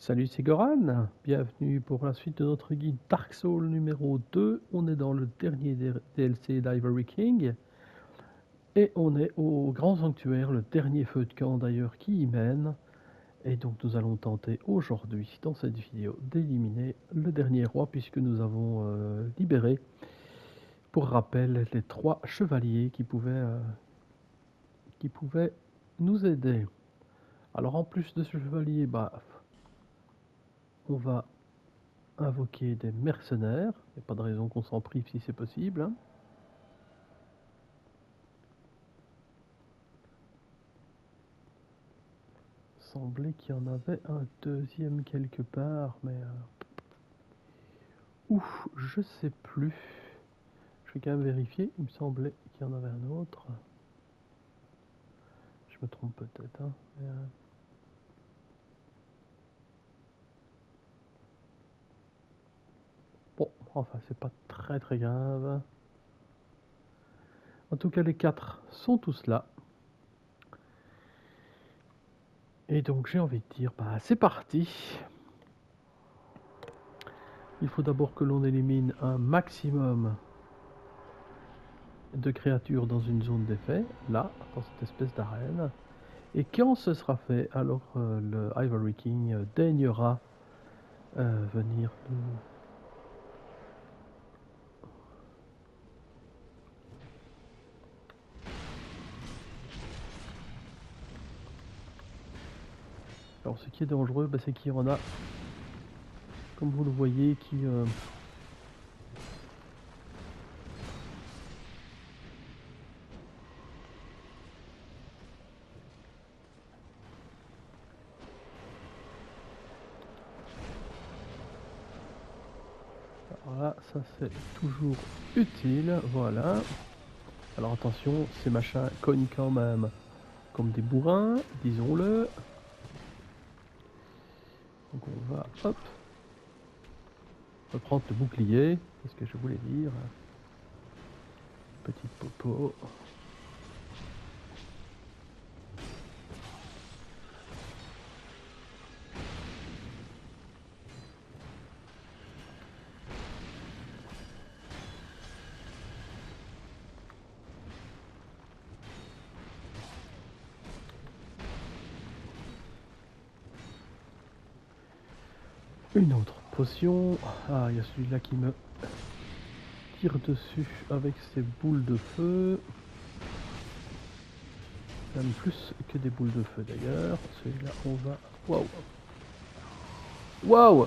Salut, c'est Goran. Bienvenue pour la suite de notre guide Dark Souls numéro 2. On est dans le dernier DLC d'Ivory King. Et on est au grand sanctuaire, le dernier feu de camp d'ailleurs qui y mène. Et donc nous allons tenter aujourd'hui, dans cette vidéo, d'éliminer le dernier roi puisque nous avons libéré, pour rappel, les 3 chevaliers qui pouvaient nous aider. Alors en plus de ce chevalier, on va invoquer des mercenaires. Il n'y a pas de raison qu'on s'en prive si c'est possible, hein. Semblait qu'il y en avait un deuxième quelque part, mais ouf, je sais plus. Je vais quand même vérifier. Il me semblait qu'il y en avait un autre. Je me trompe peut-être, hein, mais, bon, enfin, c'est pas très très grave. En tout cas, les 4 sont tous là. Et donc, j'ai envie de dire, c'est parti. Il faut d'abord que l'on élimine un maximum de créatures dans une zone d'effet, là, dans cette espèce d'arène. Et quand ce sera fait, alors le Ivory King daignera venir nous... Alors ce qui est dangereux, c'est qu'il y en a, comme vous le voyez, qui... Voilà, ça c'est toujours utile, voilà. Alors attention, ces machins cognent quand même comme des bourrins, disons-le. Donc on va, hop, reprendre le bouclier, c'est ce que je voulais dire. Petite popo. Une autre potion. Ah, il y a celui-là qui me tire dessus avec ses boules de feu. Même plus que des boules de feu d'ailleurs. Celui-là, on va... Waouh! Waouh!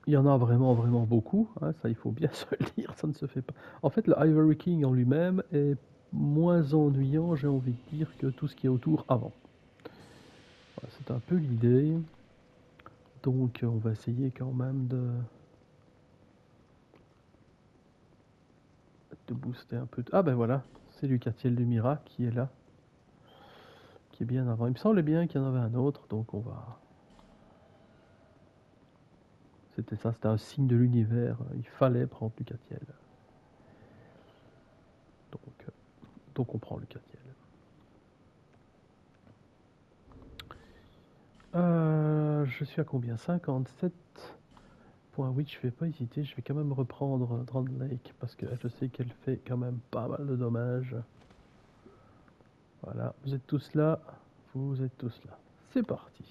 Il y en a vraiment beaucoup, hein, ça il faut bien se le dire, ça ne se fait pas. En fait, le Ivory King en lui-même est moins ennuyant, j'ai envie de dire, que tout ce qui est autour avant. Voilà, c'est un peu l'idée. Donc on va essayer quand même de booster un peu. Ah ben voilà, c'est Lucatiel du Mira qui est là, qui est bien avant. Il me semblait bien qu'il y en avait un autre, donc on va... C'était ça, c'était un signe de l'univers, il fallait prendre Lucatiel. Donc on prend Lucatiel. Je suis à combien? 57 points. Oui, je vais pas hésiter, je vais quand même reprendre Drowned Lake parce que je sais qu'elle fait quand même pas mal de dommages. Voilà, vous êtes tous là, vous êtes tous là. C'est parti.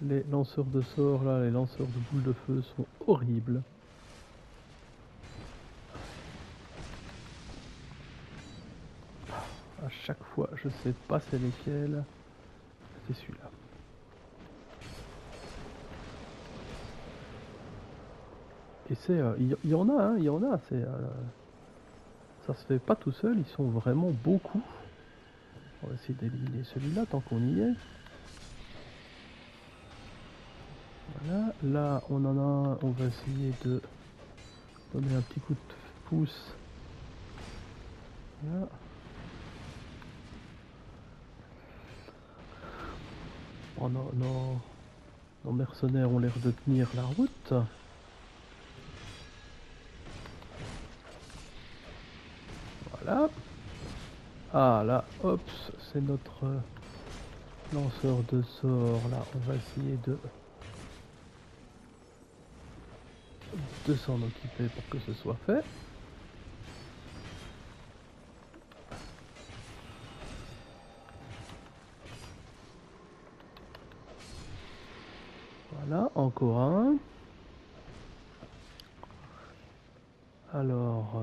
Les lanceurs de sorts là, les lanceurs de boules de feu sont horribles. À chaque fois, je sais pas c'est lesquels. C'est celui-là. Et c'est, il y en a, hein, il y en a. Ça se fait pas tout seul. Ils sont vraiment beaucoup. On va essayer d'éliminer celui-là tant qu'on y est. Voilà. Là, on en a un. On va essayer de donner un petit coup de pouce. Là. Oh, nos mercenaires ont l'air de tenir la route. Voilà. Ah là, hop, c'est notre lanceur de sorts. Là, on va essayer de s'en occuper pour que ce soit fait. Voilà, encore un. Alors,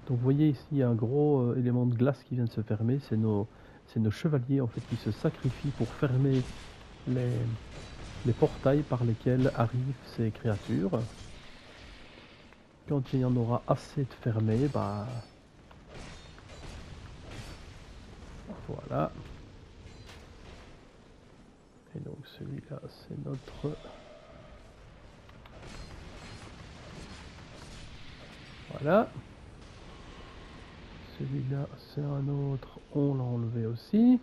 donc vous voyez ici un gros élément de glace qui vient de se fermer. C'est nos chevaliers en fait qui se sacrifient pour fermer les portails par lesquels arrivent ces créatures. Quand il y en aura assez de fermés, bah voilà. Et donc celui-là, c'est notre... Voilà. Celui-là, c'est un autre. On l'a enlevé aussi.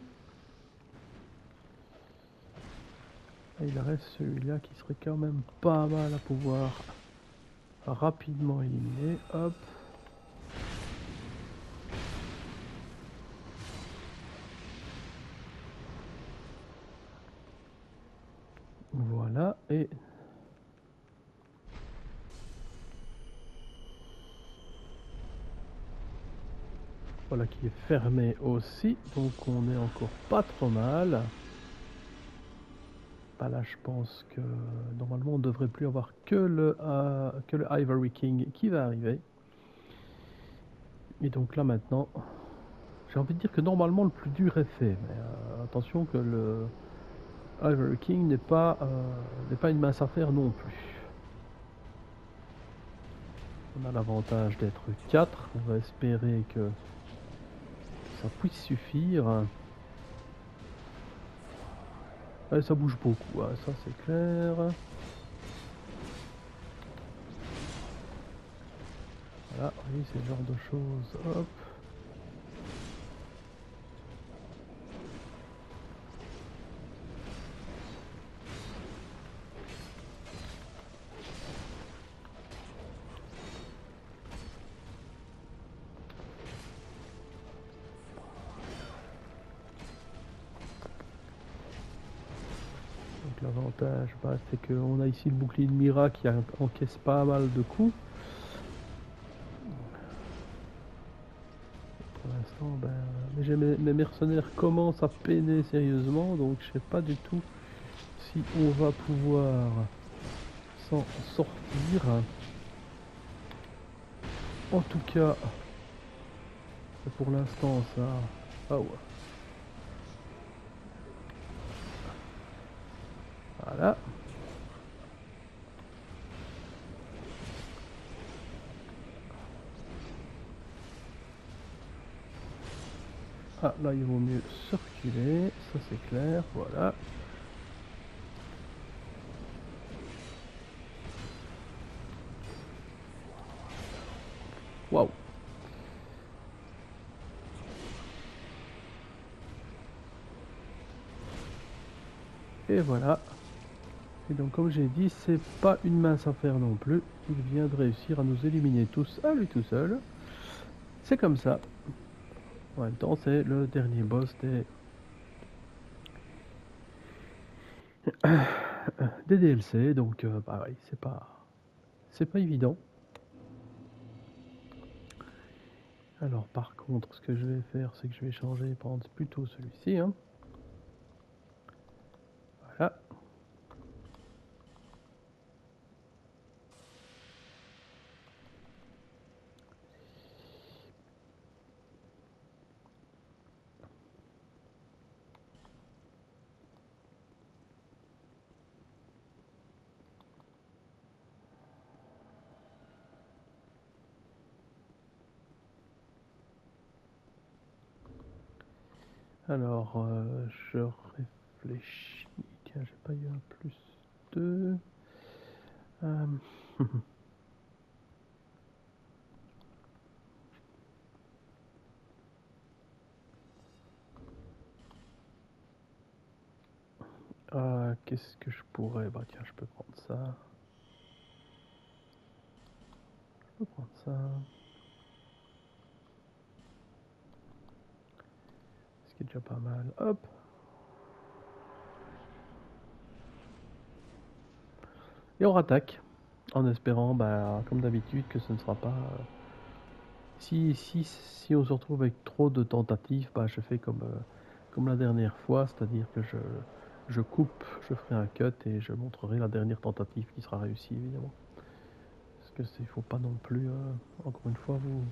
Et il reste celui-là qui serait quand même pas mal à pouvoir rapidement éliminer. Hop. Voilà. Et... voilà qui est fermé aussi. Donc on est encore pas trop mal. Bah là je pense que normalement on devrait plus avoir que le Ivory King qui va arriver. Et donc là maintenant, j'ai envie de dire que normalement le plus dur est fait. Mais attention que le Ivory King n'est pas une mince affaire non plus. On a l'avantage d'être 4. On va espérer que ça puisse suffire. Ouais, ça bouge beaucoup, hein, ça c'est clair. Voilà, oui, c'est le genre de choses. Hop. Donc l'avantage, bah, c'est qu'on a ici le bouclier de Mira qui encaisse pas mal de coups. Pour l'instant, ben, mes mercenaires commencent à peiner sérieusement, donc je sais pas du tout si on va pouvoir s'en sortir. En tout cas, pour l'instant, ça... Ah ouais. Voilà. Ah, là, il vaut mieux circuler, ça c'est clair, voilà. Waouh. Et voilà. Et donc, comme j'ai dit, c'est pas une mince affaire non plus. Il vient de réussir à nous éliminer tous à lui tout seul. C'est comme ça. En même temps, c'est le dernier boss des DLC, donc bah oui, c'est pas évident. Alors par contre, ce que je vais faire, c'est que je vais changer et prendre plutôt celui-ci. Hein. Voilà. Alors, je réfléchis. Tiens, j'ai pas eu un plus 2. Qu'est-ce que je pourrais... Bah tiens, je peux prendre ça. Je peux prendre ça. Ce qui est déjà pas mal. Hop. Et on rattaque. En espérant, bah, comme d'habitude, que ce ne sera pas... Si on se retrouve avec trop de tentatives, bah, je fais comme la dernière fois, c'est-à-dire que je coupe, je ferai un cut et je montrerai la dernière tentative qui sera réussie, évidemment. Parce que il faut pas non plus, encore une fois, vous...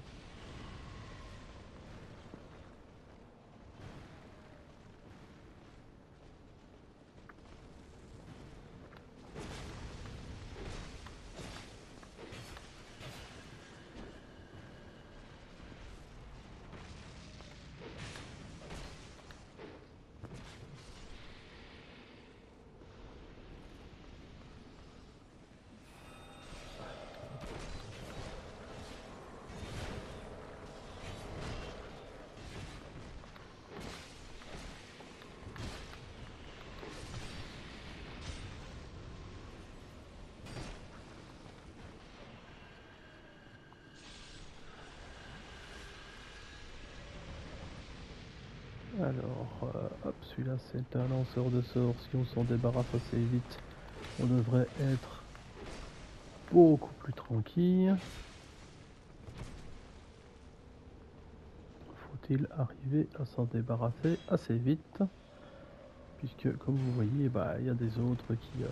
Alors, hop, celui-là c'est un lanceur de sorts. Si on s'en débarrasse assez vite, on devrait être beaucoup plus tranquille. Faut-il arriver à s'en débarrasser assez vite? Puisque, comme vous voyez, bah, il y a des autres qui...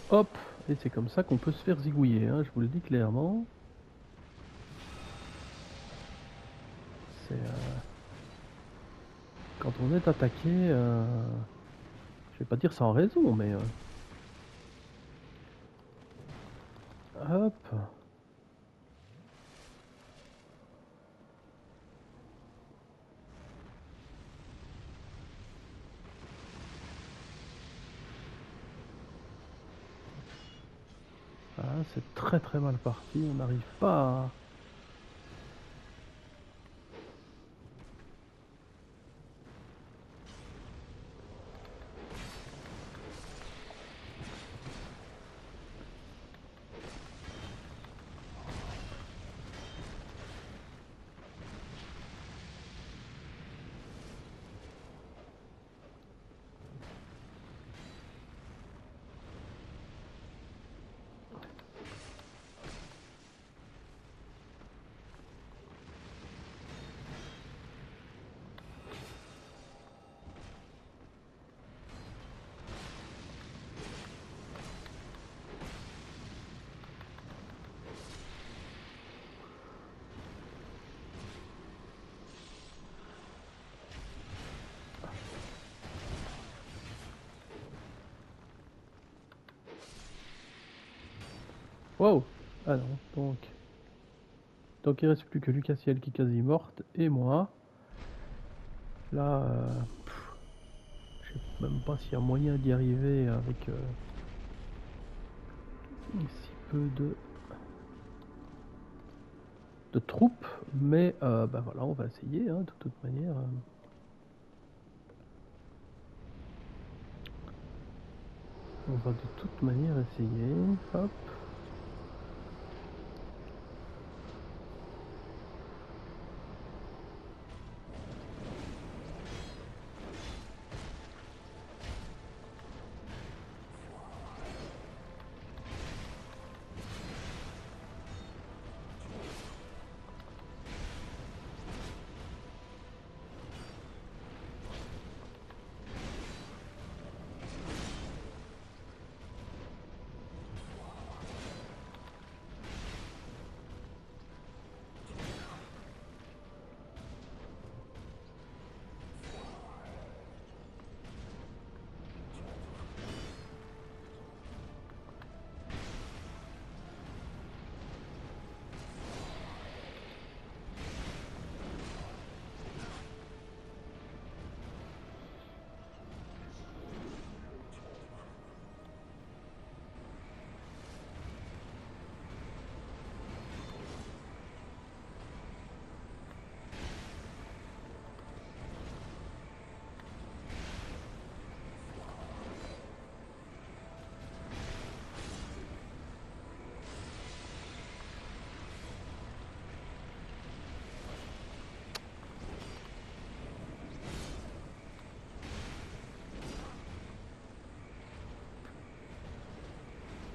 Hop! Et c'est comme ça qu'on peut se faire zigouiller, hein, je vous le dis clairement. C'est... quand on est attaqué, je vais pas dire sans raison, mais... hop! Ah, c'est très très mal parti, on n'arrive pas à... Wow! Ah non, donc il reste plus que Lucaciel qui est quasi morte, et moi. Là, je sais même pas s'il y a moyen d'y arriver avec si peu de troupes, mais bah voilà, on va essayer, hein, de toute manière. On va de toute manière essayer. Hop.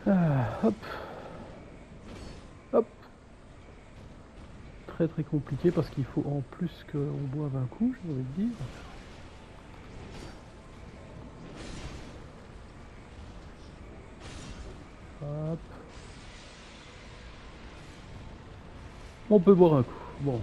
Hop, hop. Très très compliqué parce qu'il faut en plus qu'on boive un coup, j'ai envie de dire. Hop. On peut boire un coup. Bon.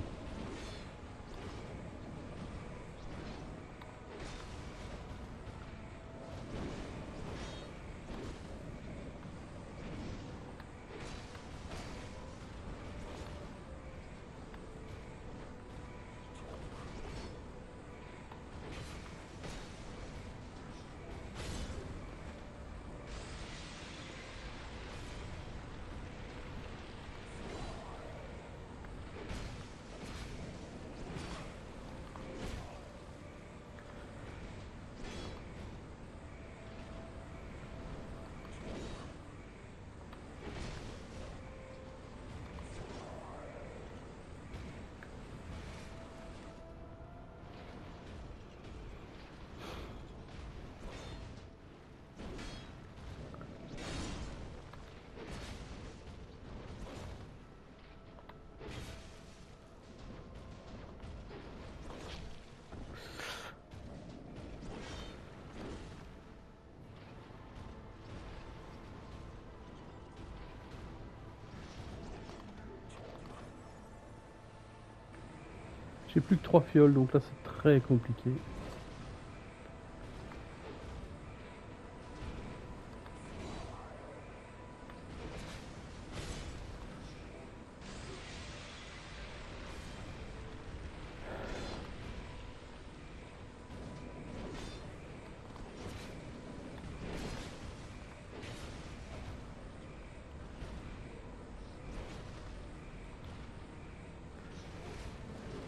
J'ai plus que 3 fioles, donc là c'est très compliqué.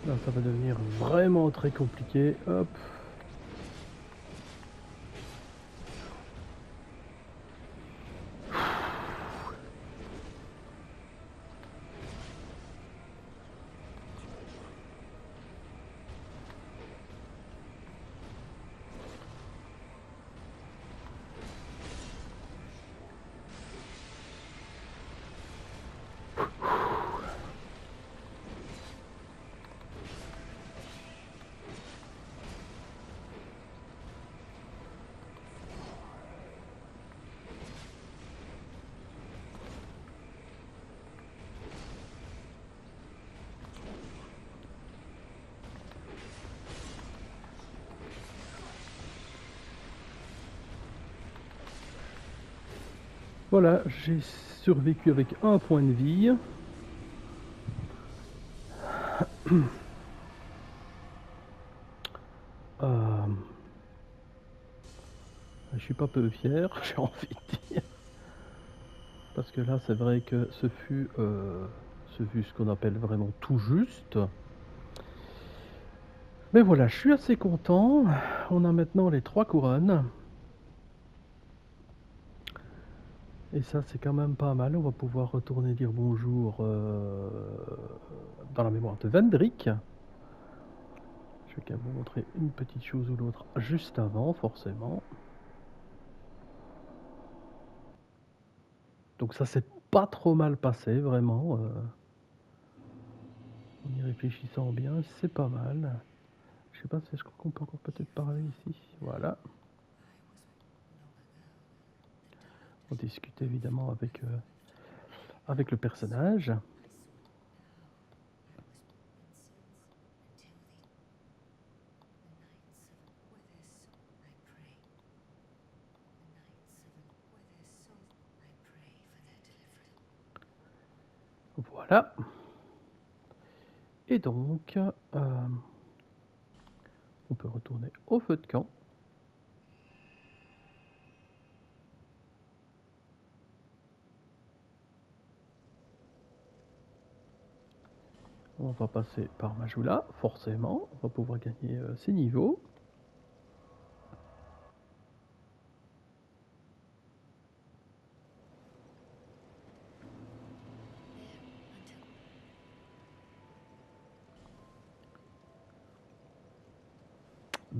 Là ça va devenir vraiment très compliqué. Hop. Voilà, j'ai survécu avec un point de vie. Je suis pas peu fier, j'ai envie de dire. Parce que là, c'est vrai que ce fut ce qu'on appelle vraiment tout juste. Mais voilà, je suis assez content. On a maintenant les 3 couronnes. Et ça, c'est quand même pas mal. On va pouvoir retourner dire bonjour dans la mémoire de Vendrick. Je vais quand même vous montrer une petite chose ou l'autre juste avant, forcément. Donc ça s'est pas trop mal passé, vraiment. En y réfléchissant bien, c'est pas mal. Je sais pas si je crois qu'on peut encore peut-être parler ici. Voilà. On discute évidemment avec le personnage. Voilà. Et donc, on peut retourner au feu de camp. On va passer par Majula, forcément. On va pouvoir gagner ces niveaux.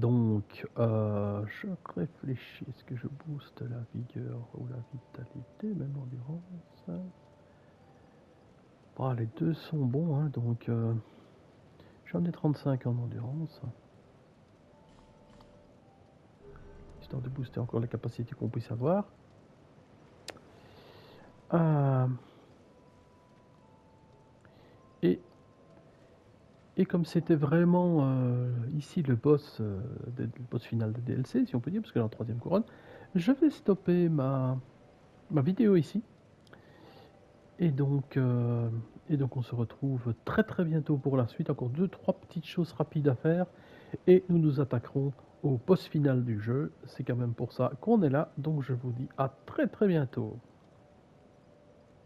Donc, je réfléchis, est-ce que je booste la vigueur ou la vitalité, même endurance? Ah, les deux sont bons, hein, donc j'en ai 35 en endurance. Histoire de booster encore la capacité qu'on puisse avoir. Et comme c'était vraiment ici le boss final de DLC, si on peut dire, parce que dans la troisième couronne, je vais stopper ma vidéo ici. Et donc on se retrouve très très bientôt pour la suite. Encore 2-3 petites choses rapides à faire. Et nous nous attaquerons au boss final du jeu. C'est quand même pour ça qu'on est là. Donc je vous dis à très très bientôt.